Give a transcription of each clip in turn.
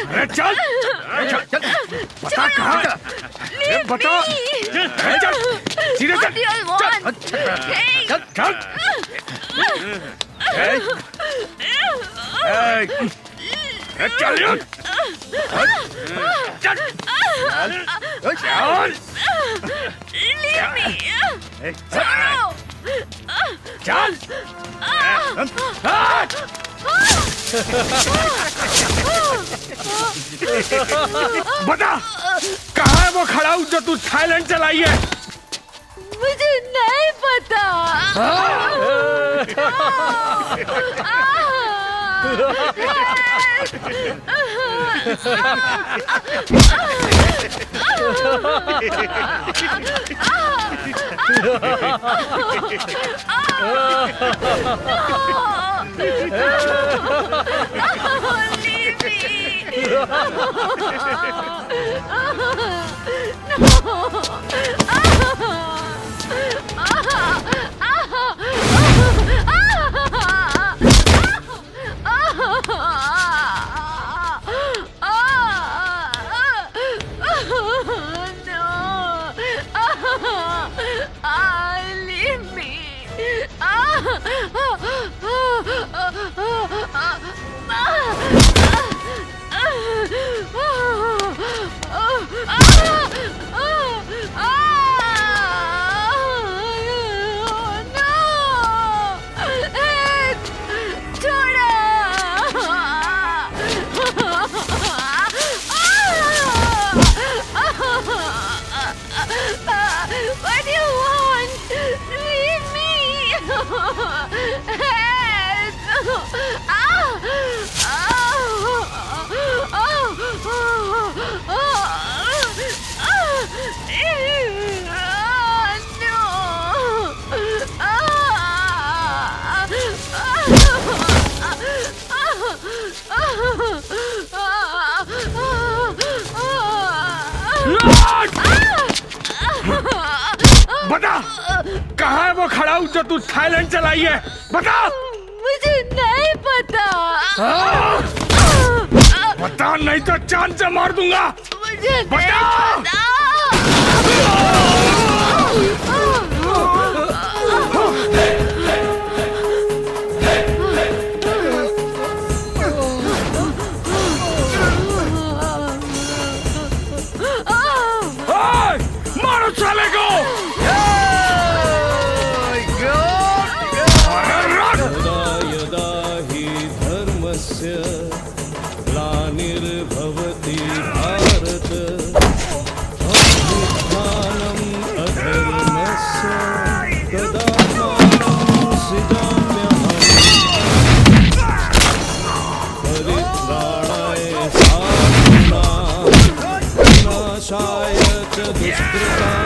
अरे चल चल बता कहाँ बता चल सीधे चल चल चल चल चल बता कहाँ है वो खड़ा जो तू थाईलैंड चलाई है? मुझे नहीं पता। What do you want? Leave me! बता कहाँ है वो खड़ा जो तू थाईलैंड चलाई है? बता। मुझे नहीं पता। बता नहीं तो जान से मार दूंगा। मुझे बता। मारो साले को। यदा हि धर्मस्य ग्लानिर्भवति भारत अभ्युत्थानम् अधर्मस्य तदात्मानं सृजाम्यहम् परित्राणाय साधूनां विनाशाय च दुष्कृताम्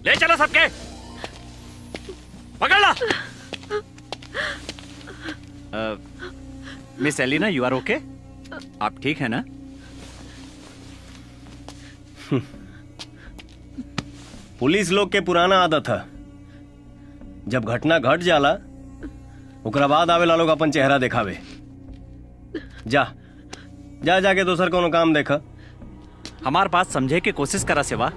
ले चलो सबके, पकड़ ला। Miss Elina, you are okay? आप ठीक है ना? पुलिस लोग के पुराना आदत है, जब घटना घट जाला ओकरा बाद आवेला लोग अपन चेहरा दिखावे। जा जा जाके दोसर कोनो काम देखा। हमार बात समझे के कोशिश करा सेवा।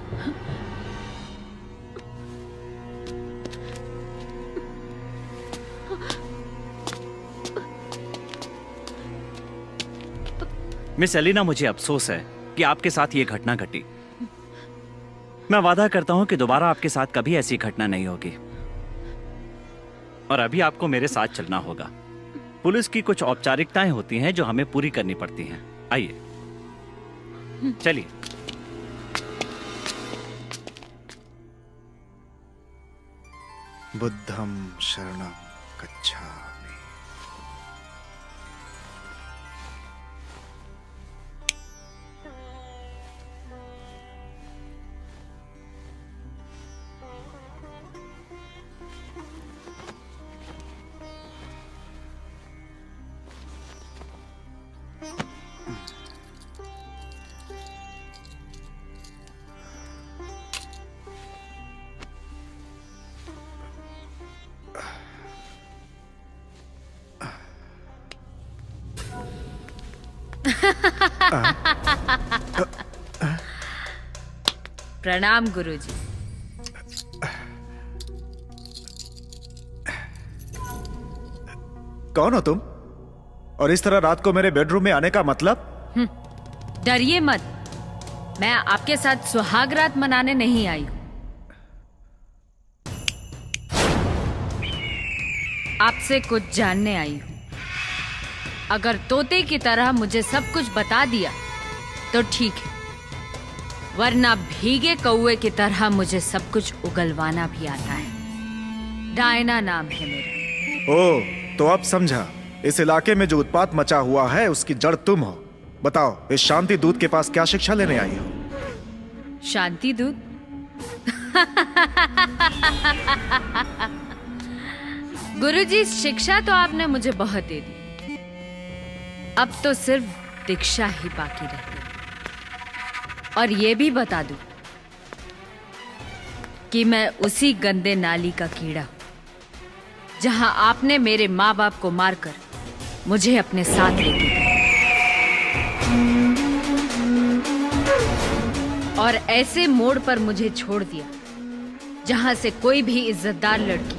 मिस एलिना, मुझे अफसोस है कि आपके साथ ये घटना घटी। मैं वादा करता हूं कि दोबारा आपके साथ कभी ऐसी घटना नहीं होगी। और अभी आपको मेरे साथ चलना होगा। पुलिस की कुछ औपचारिकताएं होती हैं जो हमें पूरी करनी पड़ती हैं। आइए चलिए। बुद्धं शरणं गच्छामि। प्रणाम गुरुजी। कौन हो तुम? और इस तरह रात को मेरे बेडरूम में आने का मतलब? डरिए मत, मैं आपके साथ सुहाग रात मनाने नहीं आई हूं। आपसे कुछ जानने आई हूं। अगर तोते की तरह मुझे सब कुछ बता दिया तो ठीक है, वरना भीगे कौवे की तरह मुझे सब कुछ उगलवाना भी आता है। डायना नाम है मेरा। ओह, तो अब समझा। इस इलाके में जो उत्पात मचा हुआ है उसकी जड़ तुम हो। बताओ, इस शांति दूत के पास क्या शिक्षा लेने आई हो? शांति दूत? गुरुजी, शिक्षा तो आपने मुझे बहुत दे दी, अब तो सिर्फ दीक्षा ही बाकी रहती है। और ये भी बता दूं कि मैं उसी गंदे नाली का कीड़ा हूं जहां आपने मेरे माँ बाप को मारकर मुझे अपने साथ ले गए और ऐसे मोड़ पर मुझे छोड़ दिया जहां से कोई भी इज्जतदार लड़की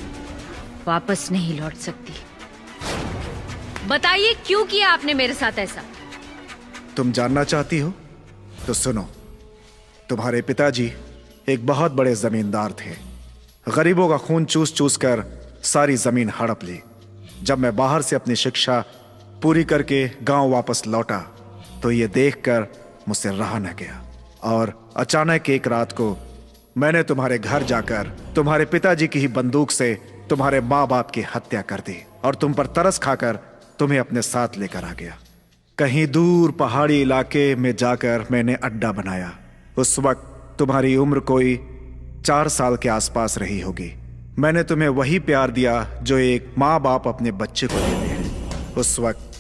वापस नहीं लौट सकती। बताइए, क्यों किया आपने मेरे साथ ऐसा? तुम जानना चाहती हो तो सुनो। तुम्हारे पिताजी एक बहुत बड़े जमींदार थे। गरीबों का खून चूस चूस कर सारी जमीन हड़प ली। जब मैं बाहर से अपनी शिक्षा पूरी करके गांव वापस लौटा तो ये देखकर मुझसे रहा न गया और अचानक एक रात को मैंने तुम्हारे घर जाकर तुम्हारे पिताजी की ही बंदूक से तुम्हारे माँ बाप की हत्या कर दी और तुम पर तरस खाकर तुम्हें अपने साथ लेकर आ गया। कहीं दूर पहाड़ी इलाके में जाकर मैंने अड्डा बनाया। उस वक्त तुम्हारी उम्र कोई 4 साल के आसपास रही होगी। मैंने तुम्हें वही प्यार दिया जो एक माँ बाप अपने बच्चे को देते हैं। उस वक्त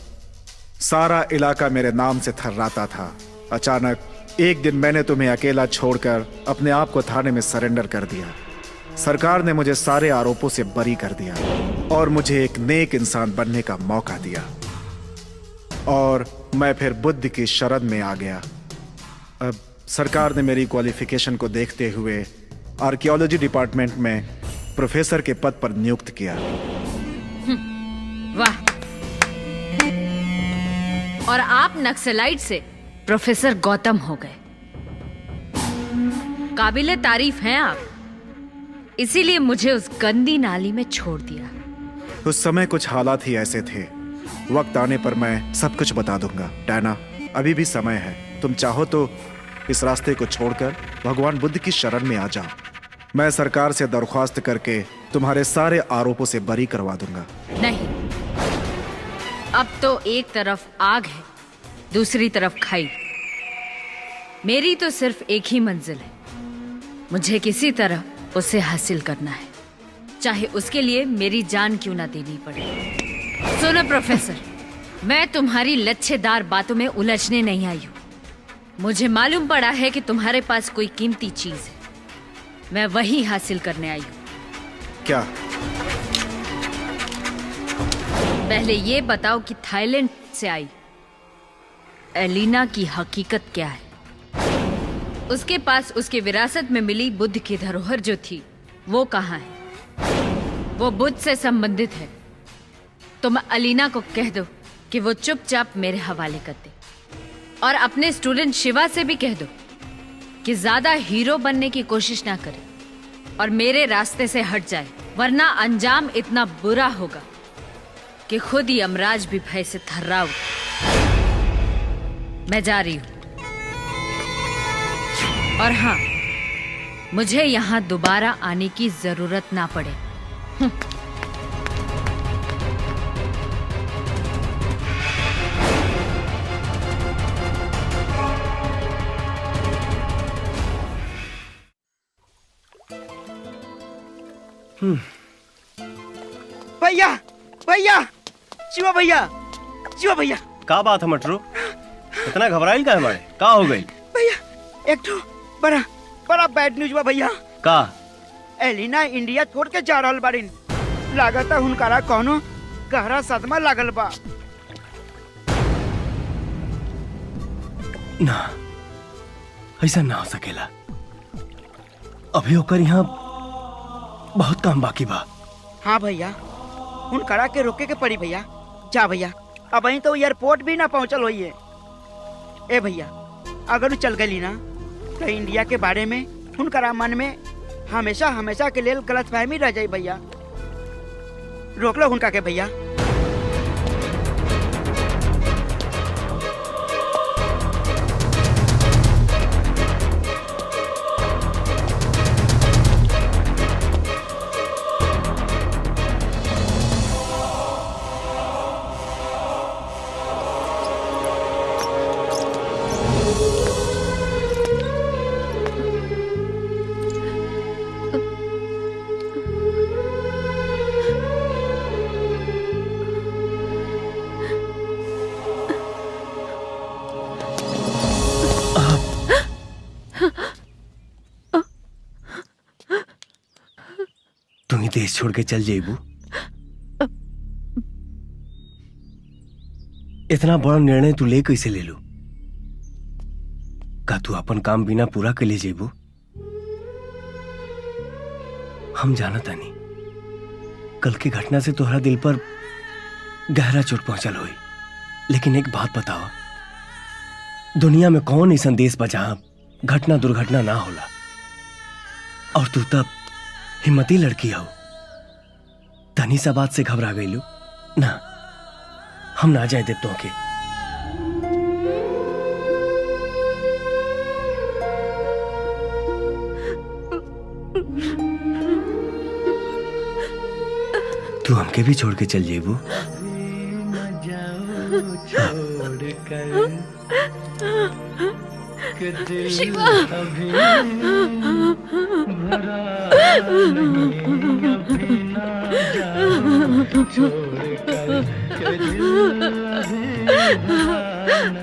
सारा इलाका मेरे नाम से थर्राता था। अचानक एक दिन मैंने तुम्हें अकेला छोड़कर अपने आप को थाने में सरेंडर कर दिया। सरकार ने मुझे सारे आरोपों से बरी कर दिया और मुझे एक नेक इंसान बनने का मौका दिया और मैं फिर बुद्ध की शरण में आ गया। अब सरकार ने मेरी क्वालिफिकेशन को देखते हुए आर्कियोलॉजी डिपार्टमेंट में प्रोफेसर के पद पर नियुक्त किया। वाह! और आप नक्सलाइट से प्रोफेसर गौतम हो गए। काबिले तारीफ हैं आप। इसीलिए मुझे उस गंदी नाली में छोड़ दिया। उस समय कुछ हालात ही ऐसे थे। वक्त आने पर मैं सब कुछ बता दूंगा। डायना, अभी भी समय है। तुम चाहो तो इस रास्ते को छोड़कर भगवान बुद्ध की शरण में आ जाओ। मैं सरकार से दरख्वास्त करके तुम्हारे सारे आरोपों से बरी करवा दूंगा। नहीं, अब तो एक तरफ आग है, दूसरी तरफ खाई। मेरी तो सिर्फ एक ही मंजिल है, मुझे किसी तरह उसे हासिल करना है, चाहे उसके लिए मेरी जान क्यों ना देनी पड़े। सुनो प्रोफेसर, मैं तुम्हारी लच्छेदार बातों में उलझने नहीं आई हूं। मुझे मालूम पड़ा है कि तुम्हारे पास कोई कीमती चीज है मैं वही हासिल करने आई हूँ। क्या? पहले ये बताओ कि थाईलैंड से आई एलिना की हकीकत क्या है? उसके पास उसकी विरासत में मिली बुद्ध की धरोहर जो थी वो कहाँ है? वो बुद्ध से संबंधित है। तुम अलीना को कह दो कि वो चुपचाप मेरे हवाले कर दे, और अपने स्टूडेंट शिवा से भी कह दो कि ज्यादा हीरो बनने की कोशिश ना करे और मेरे रास्ते से हट जाए, वरना अंजाम इतना बुरा होगा कि खुद यमराज भी भय से थर्रा उठे। मैं जा रही हूं। और हाँ, मुझे यहां दोबारा आने की जरूरत ना पड़े। भैया भैया शिवा भैया शिवा भैया का बात है मटरू? इतना घबराइल का है हमारे? का हो गई? भैया एक तो बड़ा बड़ा बैड न्यूज बा भैया। का? एलिना इंडिया छोड़ के जा रहल बाड़ीन। लागता हुनकारा कोनो गहरा सदमा लागल बा। ना, ऐसा ना हो सकेला। अभी होकर यहाँ बहुत काम बाकी बा। हाँ भैया, हुनकारा के रोके के पड़ी भैया। जा भैया, अब अहीं तो एयरपोर्ट भी ना पहुंचल होइए। ए भैया, अगर वो चल गई ना तो इंडिया के बारे में हुनकारा मन में हमेशा हमेशा के लिए गलतफहमी रह जाई भैया। रोक लो हुनका के भैया। तुम ही देश छोड़ के चल जेबू? इतना बड़ा निर्णय तू ले कैसे ले लू? का तू अपन काम बिना पूरा कर ले जेबू? हम जाना तानी कल की घटना से तोहरा दिल पर गहरा चोट पहुंचल होई, लेकिन एक बात बताओ, दुनिया में कौन ही संदेश बा जहां घटना दुर्घटना ना होला? और तू तब हिम्मती लड़की हो, तनी सा बात से घबरा गई लो ना। हम ना जाए देव तो के। तू हमके भी छोड़ के चल जेबू? Shiva,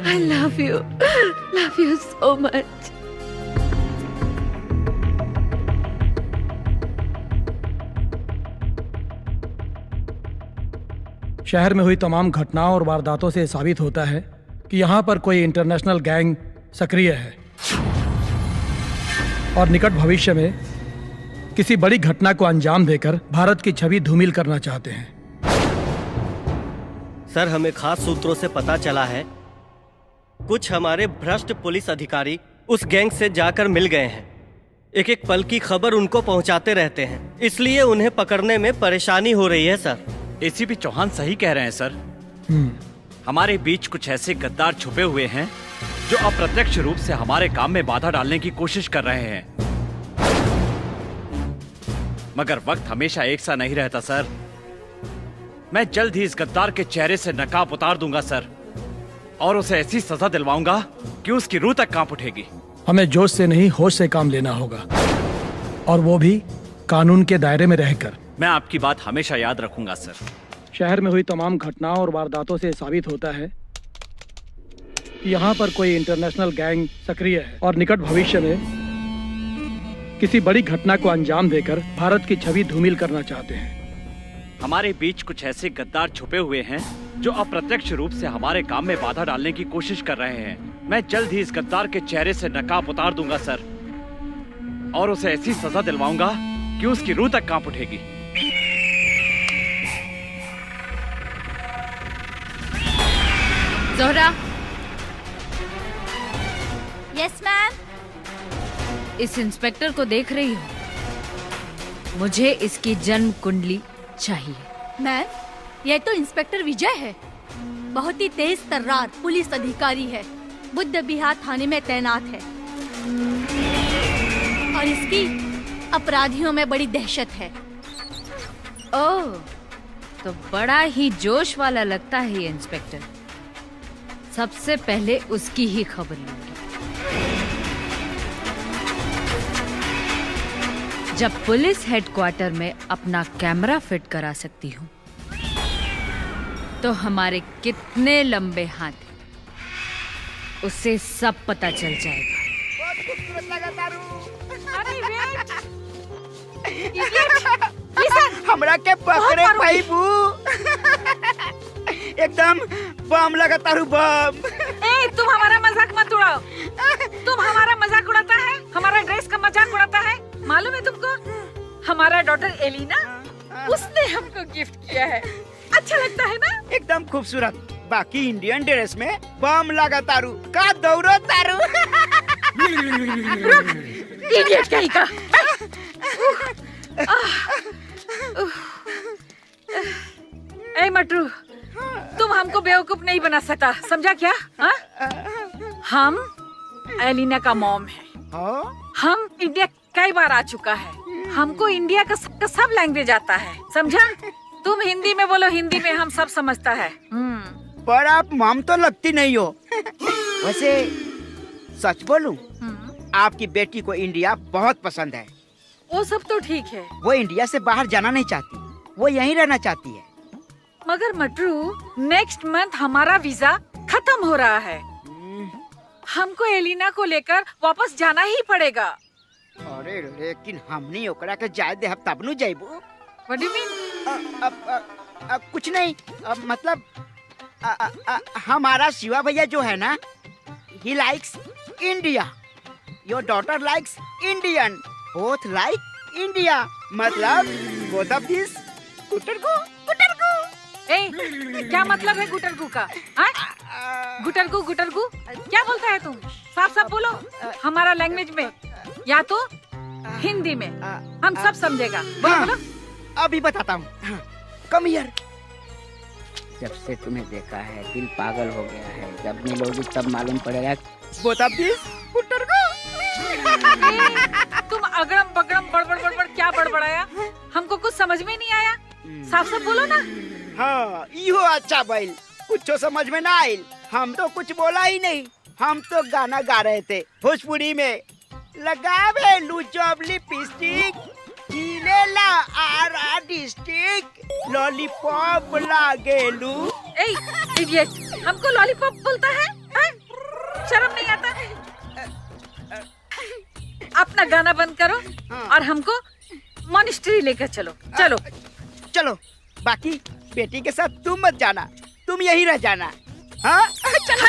I love you so much. शहर में हुई तमाम घटनाओं और वारदातों से साबित होता है कि यहाँ पर कोई इंटरनेशनल गैंग सक्रिय है और निकट भविष्य में किसी बड़ी घटना को अंजाम देकर भारत की छवि धूमिल करना चाहते हैं। सर, हमें खास सूत्रों से पता चला है कुछ हमारे भ्रष्ट पुलिस अधिकारी उस गैंग से जाकर मिल गए हैं। एक एक पल की खबर उनको पहुंचाते रहते हैं, इसलिए उन्हें पकड़ने में परेशानी हो रही है सर। एसीपी चौहान सही कह रहे हैं सर। हमारे बीच कुछ ऐसे गद्दार छुपे हुए हैं जो अप्रत्यक्ष रूप से हमारे काम में बाधा डालने की कोशिश कर रहे हैं। मगर वक्त हमेशा एक सा नहीं रहता सर। मैं जल्द ही इस गद्दार के चेहरे से नकाब उतार दूंगा सर, और उसे ऐसी सजा दिलवाऊंगा कि उसकी रूह तक कांप उठेगी। हमें जोश से नहीं होश से काम लेना होगा, और वो भी कानून के दायरे में रहकर। मैं आपकी बात हमेशा याद रखूंगा सर। शहर में हुई तमाम घटनाओं और वारदातों से साबित होता है कि यहाँ पर कोई इंटरनेशनल गैंग सक्रिय है और निकट भविष्य में किसी बड़ी घटना को अंजाम देकर भारत की छवि धूमिल करना चाहते हैं। हमारे बीच कुछ ऐसे गद्दार छुपे हुए हैं जो अप्रत्यक्ष रूप से हमारे काम में बाधा डालने की कोशिश कर रहे हैं। मैं जल्द ही इस गद्दार के चेहरे से नकाब उतार दूंगा सर, और उसे ऐसी सजा दिलवाऊंगा कि उसकी रूह तक कांप उठेगी। जोहरा। Yes ma'am. इस इंस्पेक्टर को देख रही हो? मुझे इसकी जन्म कुंडली चाहिए। मैम, यह तो इंस्पेक्टर विजय है। बहुत ही तेज तर्रार पुलिस अधिकारी है। बुद्ध विहार थाने में तैनात है और इसकी अपराधियों में बड़ी दहशत है। ओह, तो बड़ा ही जोश वाला लगता है ये इंस्पेक्टर। सबसे पहले उसकी ही खबर लूंगी। जब पुलिस हेडक्वार्टर में अपना कैमरा फिट करा सकती हूँ, तो हमारे कितने लंबे हाथ हैं, उसे सब पता चल जाएगा। हमरा के पकड़े भाईबू। एकदम बम लगातार बम। ए, तुम हमारा मजाक मत उड़ाओ। तुम हमारा मजाक उड़ाता है, हमारा ड्रेस का मजाक उड़ाता है। मालूम है तुमको, हमारा डॉटर एलिना, उसने हमको गिफ्ट किया है। अच्छा लगता है ना? एकदम खूबसूरत। बाकी इंडियन ड्रेस में बम लगातारू का दौड़ो तारू। इडियट कहीं का। ए मटरू, तुम हमको बेवकूफ नहीं बना सकता, समझा क्या? हा? हम एलिना का मॉम है। हम इंडिया कई बार आ चुका है। हमको इंडिया का सब लैंग्वेज आता है, समझा? तुम हिंदी में बोलो, हिंदी में हम सब समझता है। पर आप मॉम तो लगती नहीं हो। वैसे सच बोलूं, आपकी बेटी को इंडिया बहुत पसंद है। वो सब तो ठीक है, वो इंडिया से बाहर जाना नहीं चाहती, वो यहीं रहना चाहती है। मगर मटरू, नेक्स्ट मंथ हमारा वीजा खत्म हो रहा है। हमको एलिना को लेकर वापस जाना ही पड़ेगा। अरे लेकिन हमनी ओकरा के जाए दे तब नु जाइबू। What do you mean? कुछ नहीं, मतलब हमारा शिवा भैया जो है ना, he likes India. Your daughter likes Indian. Both like India. मतलब both of these गुटरगु। ए, क्या मतलब है गुटरगु का? गुटरगु क्या बोलता है तुम? साफ साफ बोलो, हमारा लैंग्वेज में या तो हिंदी में, हम सब समझेगा। बोलो। अभी बताता हूँ। Come here. जब से तुम्हें देखा है दिल पागल हो गया है। जब मिलोगी तब मालूम पड़ेगा। बोथ ऑफ दिस गुटरगु। तुम अगड़म बगड़म बड़बड़ क्या बड़बड़ाया? हमको कुछ समझ में नहीं आया। साफ साफ बोलो ना। हाँ, यो अच्छा बैल, कुछ समझ में ना आयल। हम तो कुछ बोला ही नहीं, हम तो गाना गा रहे थे भोजपुरी में। लगावे लूजब लिपस्टिक, ला आरा डिस्ट्रिक्ट, लॉलीपॉप लागेलू। ए, इडियट, हमको लॉलीपॉप बोलता है? शर्म नहीं आता? अपना गाना बंद करो और हमको मॉनेस्ट्री लेकर चलो। चलो, बाकी बेटी के साथ तुम मत जाना, तुम यहीं रह जाना। हाँ? चल,